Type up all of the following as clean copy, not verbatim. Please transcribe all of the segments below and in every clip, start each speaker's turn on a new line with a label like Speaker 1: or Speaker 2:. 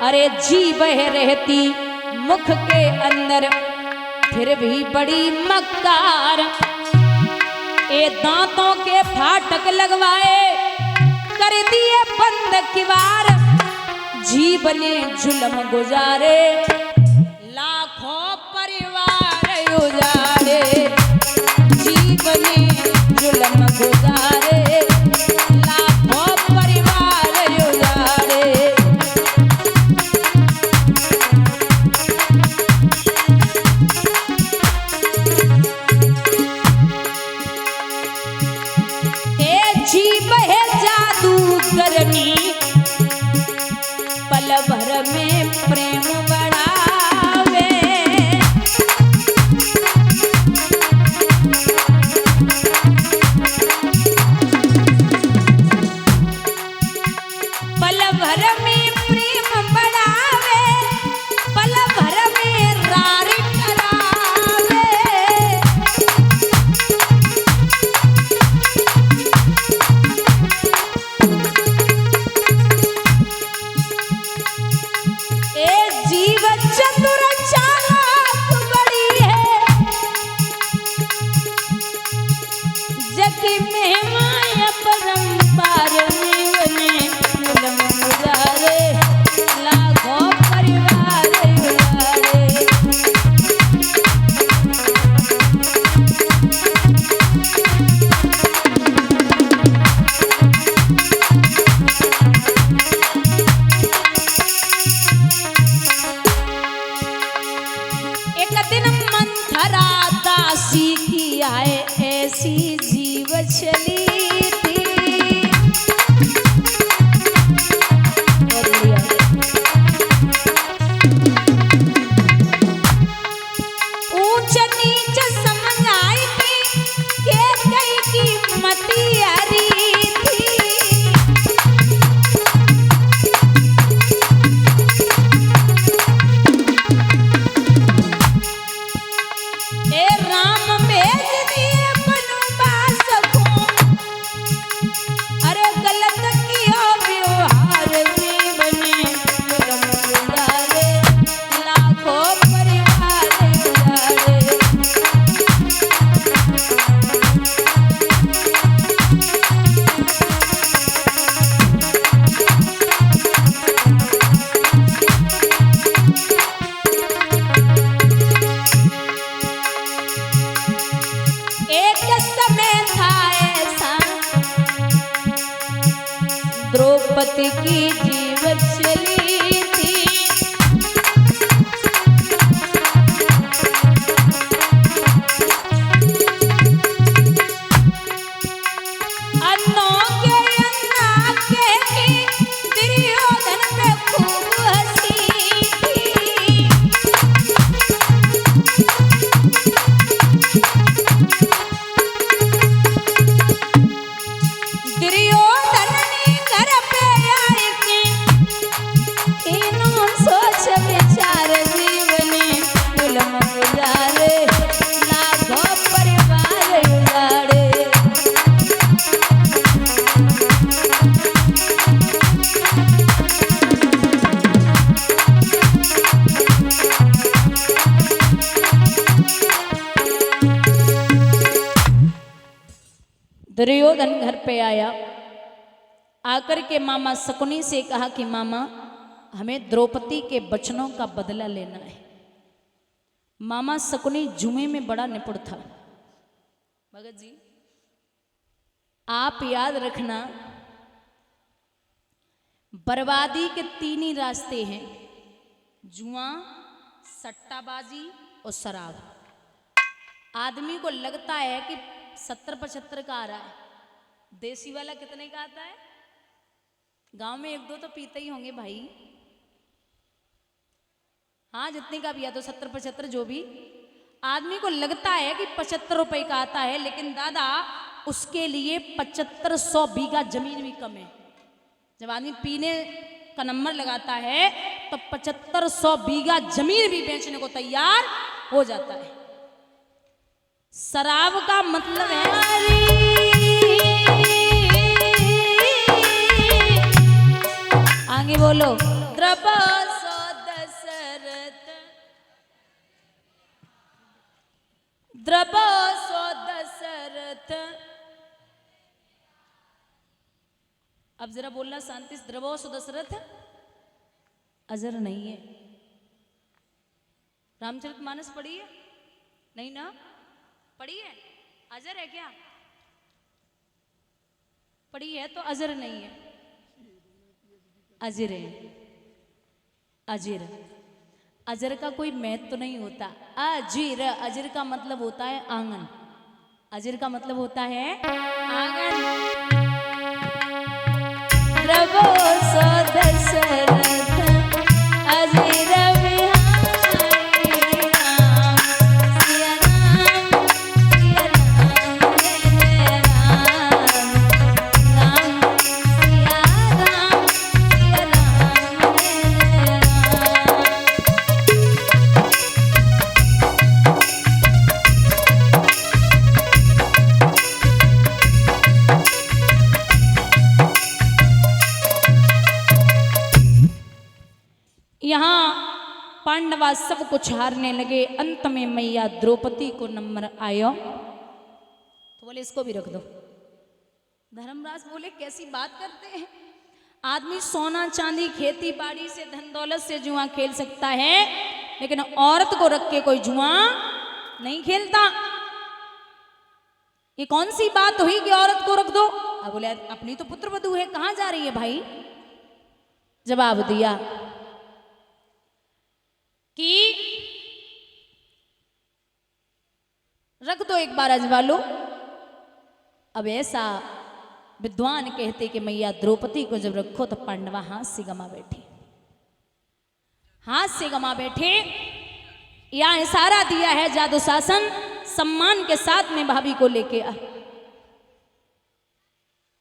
Speaker 1: अरे जी बह रहती मुख के अंदर फिर भी बड़ी मक्कार। ए दांतों के फाटक लगवाए कर दिए बंद किवार। जीव ने जुल्म गुजारे लाखों परिवार उजारे। जीव ने जुल्म गुजारे लाखों परिवार उजारे। पल भर में प्रेम बढ़ावे। पल भर में प्रेम बढ़ावे पल भर में रार करावे। ऐसी जीव चली थी। ऊंच नीच समझ आई थी के कई की मती हरी थी। ए राम भेज दिए द्रौपदी की जीव चली थी। अन्नों के अन्ना के दुर्योधन पे खूब हंसी थी। दुर्योधन घर पे आए थे इन्हों सोच विचार जीवनी जुल्म गुजारे लाखों परिवार उजाड़े। दुर्योधन घर पे आया, आकर के मामा शकुनी से कहा कि मामा हमें द्रौपदी के वचनों का बदला लेना है। मामा शकुनी जुमे में बड़ा निपुण था। भगत जी आप याद रखना, बर्बादी के तीन ही रास्ते हैं, जुआ, सट्टाबाजी और शराब। आदमी को लगता है कि 70-75 का आ रहा है, देसी वाला कितने का आता है? गांव में 1-2 तो पीते ही होंगे भाई। हाँ जितने का भी या तो 70-75 जो भी आदमी को लगता है कि 75 रुपए का आता है, लेकिन दादा उसके लिए 75-100 बीघा जमीन भी कम है। जब आदमी पीने का नंबर लगाता है तो 75-100 बीघा जमीन भी बेचने को तैयार हो जाता है। शराब का मतलब है आगे बोलो द्रपस द्रवो सो दशरथ। अब जरा बोलना शांति से, द्रवो सो दशरथ अजर नहीं है। रामचरितमानस पढ़ी है? नहीं ना, पढ़ी है? अजर है क्या? पढ़ी है तो अजर नहीं है, अजर है। अजर, अजर का कोई महत्व तो नहीं होता। अजीर, अजर का मतलब होता है आंगन। अजर का मतलब होता है आंगन। द्रवो सो दशरथ अजर बिहारी राम, सिया राम, सिया राम, जय राम, राम सिया राम, सिया राम, जय राम। यहाँ पांडवा सब कुछ हारने लगे। अंत में मैया द्रौपदी को नंबर आयो तो बोले इसको भी रख दो। धर्मराज बोले कैसी बात करते हैं, आदमी सोना चांदी खेती बाड़ी से धन दौलत से जुआ खेल सकता है, लेकिन औरत को रख के कोई जुआ नहीं खेलता। ये कौन सी बात हुई कि औरत को रख दो? अब बोले अपनी तो पुत्र वधू है, कहां जा रही है भाई? जवाब दिया कि रख दो एक बार अजवालो। अब ऐसा विद्वान कहते कि मैया द्रौपदी को जब रखो तो पांडवा हाथ से गमा बैठे, हाथ से गमा बैठे। यहां इशारा दिया है जादू शासन, सम्मान के साथ में भाभी को लेके आ।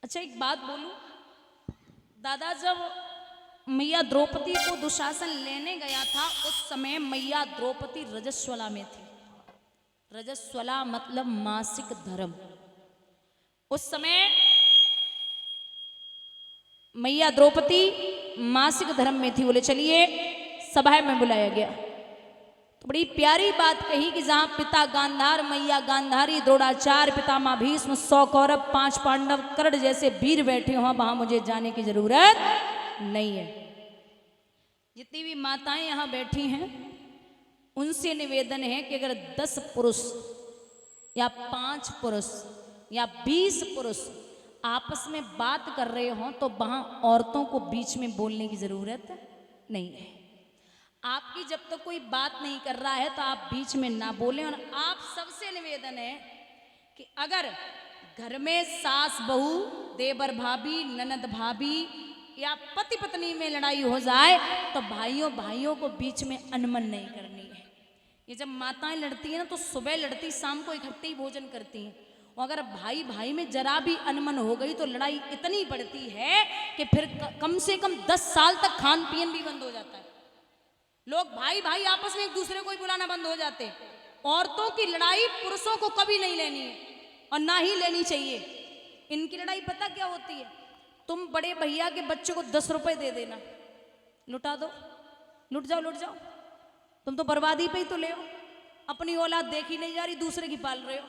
Speaker 1: अच्छा एक बात बोलूं, दादा जब मैया द्रौपदी को दुशासन लेने गया था उस समय मैया द्रौपदी रजस्वला में थी। रजस्वला मतलब मासिक धर्म। उस समय मैया द्रौपदी मासिक धर्म में थी। बोले चलिए सभा में बुलाया गया तो बड़ी प्यारी बात कही कि जहां पिता गांधार मैया गांधारी द्रोणाचार्य पितामह भीष्म 100 कौरव 5 पांडव कर्ण जैसे वीर बैठे हो, वहां मुझे जाने की जरूरत नहीं है। जितनी भी माताएं यहां बैठी हैं उनसे निवेदन है कि अगर 10 पुरुष या 5 पुरुष या 20 पुरुष आपस में बात कर रहे हो तो वहां औरतों को बीच में बोलने की जरूरत नहीं है। आपकी जब तक कोई बात नहीं कर रहा है तो आप बीच में ना बोलें। और आप सबसे निवेदन है कि अगर घर में सास बहू देवर भाभी ननद भाभी या पति पत्नी में लड़ाई हो जाए तो भाइयों भाइयों को बीच में अनमन नहीं करनी है। ये जब माताएं लड़ती हैं ना तो सुबह लड़ती शाम को इकट्ठे ही भोजन करती हैं। और अगर भाई भाई में जरा भी अनमन हो गई तो लड़ाई इतनी बढ़ती है कि फिर कम से कम 10 साल तक खान पीन भी बंद हो जाता है। लोग भाई भाई आपस में एक दूसरे को ही बुलाना बंद हो जाते। औरतों की लड़ाई पुरुषों को कभी नहीं लेनी है और ना ही लेनी चाहिए। इनकी लड़ाई पता क्या होती है, तुम बड़े भैया के बच्चे को 10 रुपए दे देना, लुटा दो, लुट जाओ लुट जाओ, तुम तो बर्बादी पे ही तो ले हो, अपनी औलाद देखी नहीं जा रही दूसरे की पाल रहे हो।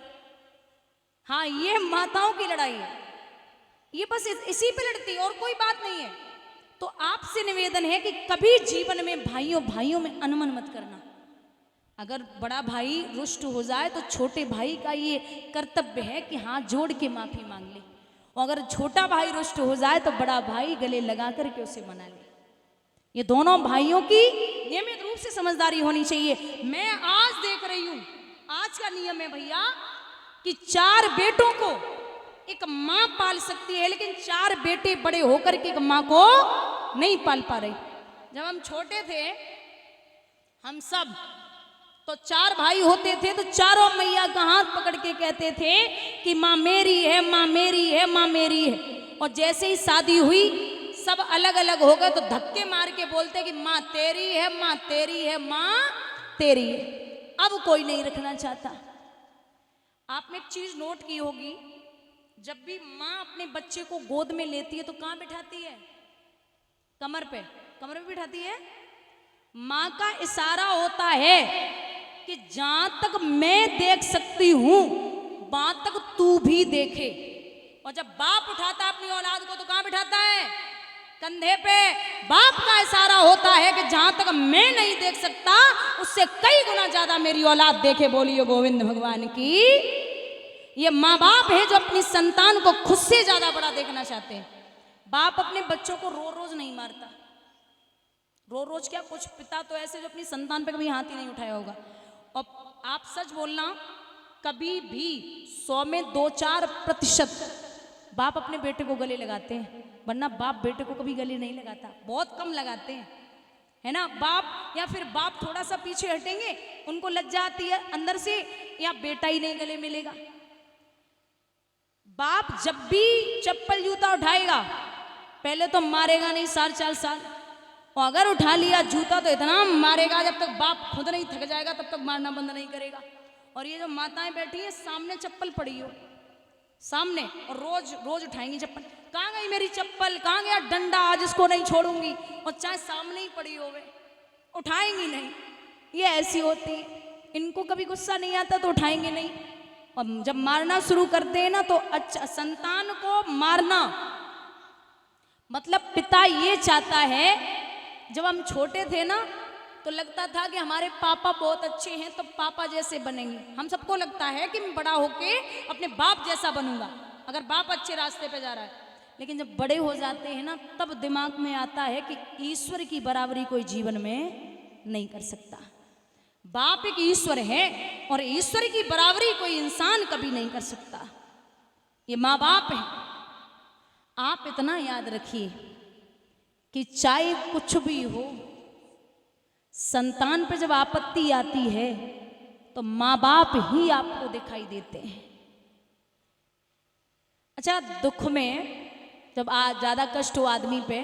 Speaker 1: हाँ ये माताओं की लड़ाई है, ये बस इसी पे लड़ती है और कोई बात नहीं है। तो आपसे निवेदन है कि कभी जीवन में भाइयों भाइयों में अनमन मत करना। अगर बड़ा भाई रुष्ट हो जाए तो छोटे भाई का ये कर्तव्य है कि हाथ जोड़ के माफी मांग ले, और अगर छोटा भाई रुष्ट हो जाए तो बड़ा भाई गले लगा करके उसे मना ले। ये दोनों भाइयों की नियमित रूप से समझदारी होनी चाहिए। मैं आज देख रही हूं, आज का नियम है भैया कि 4 बेटों को एक मां पाल सकती है, लेकिन 4 बेटे बड़े होकर के एक मां को नहीं पाल पा रही। जब हम छोटे थे हम सब तो 4 भाई होते थे तो चारों मैया का हाथ पकड़ के कहते थे कि माँ मेरी है, माँ मेरी है, माँ मेरी है। और जैसे ही शादी हुई सब अलग अलग हो गए तो धक्के मार के बोलते कि माँ तेरी है, माँ तेरी है, माँ तेरी है। अब कोई नहीं रखना चाहता। आपने एक चीज नोट की होगी, जब भी माँ अपने बच्चे को गोद में लेती है तो कहाँ बिठाती है? कमर पे, कमर पे बिठाती है। माँ का इशारा होता है कि जहां तक मैं देख सकती हूं वहां तक तू भी देखे। और जब बाप उठाता है अपनी औलाद को तो कहां बिठाता है? कंधे पे। बाप का इशारा होता है कि जहां तक मैं नहीं देख सकता उससे कई गुना ज्यादा मेरी औलाद देखे। बोलिए गोविंद भगवान की। ये माँ बाप है जो अपनी संतान को खुद से ज्यादा बड़ा देखना चाहते हैं। बाप अपने बच्चों को रोज रोज नहीं मारता। रोज रोज क्या, कुछ पिता तो ऐसे जो अपनी संतान पे कभी हाथ ही नहीं उठाया होगा। और आप सच बोलना, कभी भी 100 में 2-4% बाप अपने बेटे को गले लगाते हैं, वरना बाप बेटे को कभी गले नहीं लगाता, बहुत कम लगाते हैं, है ना। बाप या फिर बाप थोड़ा सा पीछे हटेंगे, उनको लज्जा आती है अंदर से, या बेटा ही नहीं गले मिलेगा। बाप जब भी चप्पल जूता उठाएगा पहले तो मारेगा नहीं 4.5 साल, और अगर उठा लिया जूता तो इतना मारेगा जब तक बाप खुद नहीं थक जाएगा तब तक मारना बंद नहीं करेगा। और ये जो माताएं बैठी हैं सामने चप्पल पड़ी हो सामने, और रोज रोज उठाएंगी चप्पल। कहाँ गई मेरी चप्पल, कहाँ गया डंडा, आज इसको नहीं छोड़ूंगी। और चाहे सामने ही पड़ी होवे उठाएंगी नहीं। ये ऐसी होती है, इनको कभी गुस्सा नहीं आता तो उठाएंगे नहीं। और जब मारना शुरू करते हैं ना तो अच्छा, संतान को मारना मतलब पिता ये चाहता है। जब हम छोटे थे ना तो लगता था कि हमारे पापा बहुत अच्छे हैं तो पापा जैसे बनेंगे। हम सबको लगता है कि मैं बड़ा होके अपने बाप जैसा बनूंगा अगर बाप अच्छे रास्ते पे जा रहा है। लेकिन जब बड़े हो जाते हैं ना तब दिमाग में आता है कि ईश्वर की बराबरी कोई जीवन में नहीं कर सकता। बाप एक ईश्वर है और ईश्वर की बराबरी कोई इंसान कभी नहीं कर सकता। ये माँ बाप है। आप इतना याद रखिए कि चाहे कुछ भी हो, संतान पर जब आपत्ति आती है तो माँ बाप ही आपको दिखाई देते हैं। अच्छा, दुख में जब ज्यादा कष्ट हो आदमी पे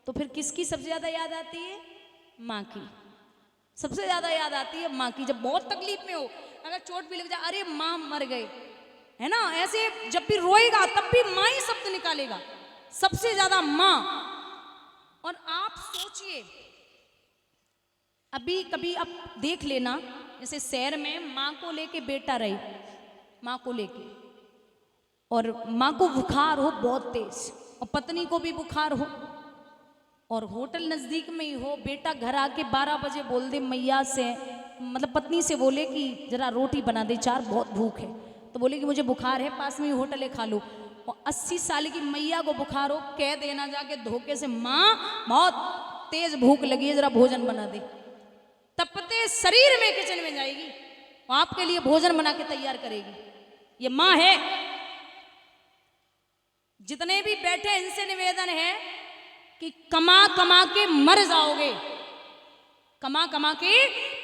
Speaker 1: तो फिर किसकी सबसे ज्यादा याद आती है? माँ की। सबसे ज्यादा याद आती है माँ की। जब बहुत तकलीफ में हो, अगर चोट भी लग जाए, अरे माँ मर गए, है ना, ऐसे जब भी रोएगा तब भी माँ ही शब्द निकालेगा, सबसे ज्यादा माँ। और आप सोचिए, अभी कभी आप देख लेना, जैसे शहर में माँ को लेके बेटा रहे, माँ को लेके, और माँ को बुखार हो बहुत तेज और पत्नी को भी बुखार हो, और होटल नज़दीक में ही हो, बेटा घर आके 12 बजे बोल दे मैया से, मतलब पत्नी से बोले कि जरा रोटी बना दे 4, बहुत भूख है, तो बोले कि मुझे बुखार है, पास में ही होटल है खा लो। और 80 साल की मैया को बुखार हो, कह देना जाके धोखे से, माँ बहुत तेज भूख लगी है, जरा भोजन बना दे। तपते शरीर में किचन में जाएगी और आपके लिए भोजन बना के तैयार करेगी। ये माँ है। जितने भी बैठे इनसे निवेदन है कि कमा कमा के मर जाओगे, कमा कमा के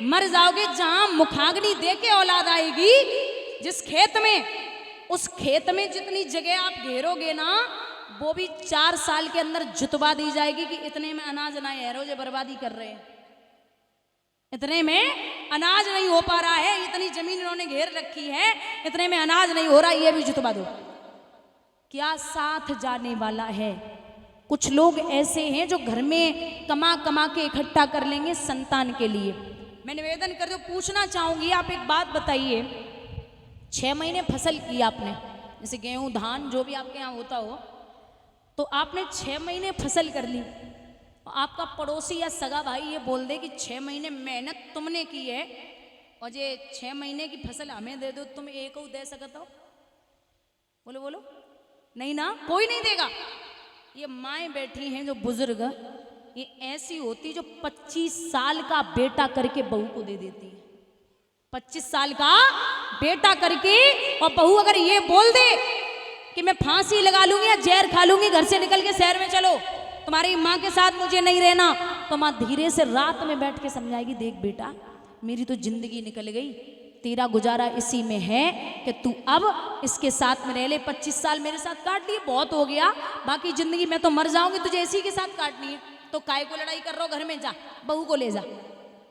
Speaker 1: मर जाओगे। जहां मुखाग्नि दे के औलाद आएगी, जिस खेत में, उस खेत में जितनी जगह आप घेरोगे ना, वो भी 4 साल के अंदर जुतवा दी जाएगी कि इतने में अनाज ना है, रोजे बर्बादी कर रहे हैं, इतने में अनाज नहीं हो पा रहा है, इतनी जमीन इन्होंने घेर रखी है, इतने में अनाज नहीं हो रहा, ये भी जुतवा दो। क्या साथ जाने वाला है? कुछ लोग ऐसे हैं जो घर में कमा कमा के इकट्ठा कर लेंगे संतान के लिए। मैं निवेदन कर जो पूछना चाहूंगी, आप एक बात बताइए, 6 महीने फसल की आपने, जैसे गेहूं धान जो भी आपके यहाँ होता हो, तो आपने 6 महीने फसल कर ली, आपका पड़ोसी या सगा भाई ये बोल दे कि 6 महीने मेहनत तुमने की है और ये 6 महीने की फसल हमें दे दो, तुम एक को दे सकते हो? बोलो बोलो, नहीं ना, कोई नहीं देगा। ये माएँ बैठी हैं जो बुजुर्ग, ये ऐसी होती जो 25 साल का बेटा करके बहू को दे देती है। 25 साल का बेटा करके, और बहू अगर ये बोल दे कि मैं फांसी लगा लूंगी या जहर खा लूंगी, घर से निकल के शहर में चलो, तुम्हारी माँ के साथ मुझे नहीं रहना, तो माँ धीरे से रात में बैठ के समझाएगी, देख बेटा मेरी तो जिंदगी निकल गई, तेरा गुजारा इसी में है कि तू अब इसके साथ में रह ले। 25 साल मेरे साथ काट लिए, बहुत हो गया, बाकी जिंदगी मैं तो मर जाऊंगी, तुझे इसी के साथ काटनी है, तो काय को लड़ाई कर रहा हो, घर में जा, बहू को ले जा।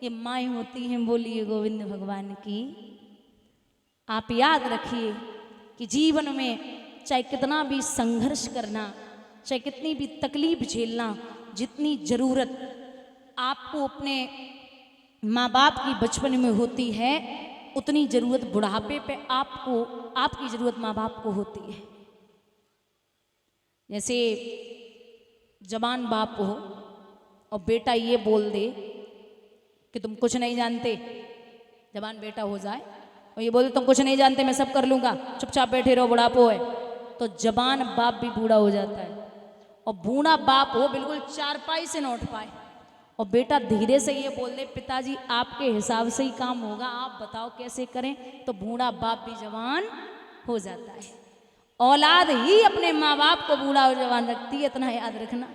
Speaker 1: ये माएँ होती हैं। बोलिए गोविंद भगवान की। आप याद रखिए कि जीवन में चाहे कितना भी संघर्ष करना, चाहे कितनी भी तकलीफ झेलना, जितनी जरूरत आपको अपने माँ बाप की बचपन में होती है उतनी जरूरत बुढ़ापे पे आपको, आपकी जरूरत माँ बाप को होती है। जैसे जवान बाप हो और बेटा ये बोल दे कि तुम कुछ नहीं जानते, जवान बेटा हो जाए और ये बोले तुम कुछ नहीं जानते, मैं सब कर लूंगा, चुपचाप बैठे रहो, बुढ़ापो है, तो जवान बाप भी बूढ़ा हो जाता है। और बूढ़ा बाप हो बिल्कुल चारपाई से न उठ पाए और बेटा धीरे से ये बोल दे पिताजी आपके हिसाब से ही काम होगा, आप बताओ कैसे करें, तो बूढ़ा बाप भी जवान हो जाता है। औलाद ही अपने माँ बाप को बूढ़ा और जवान रखती है, इतना याद रखना।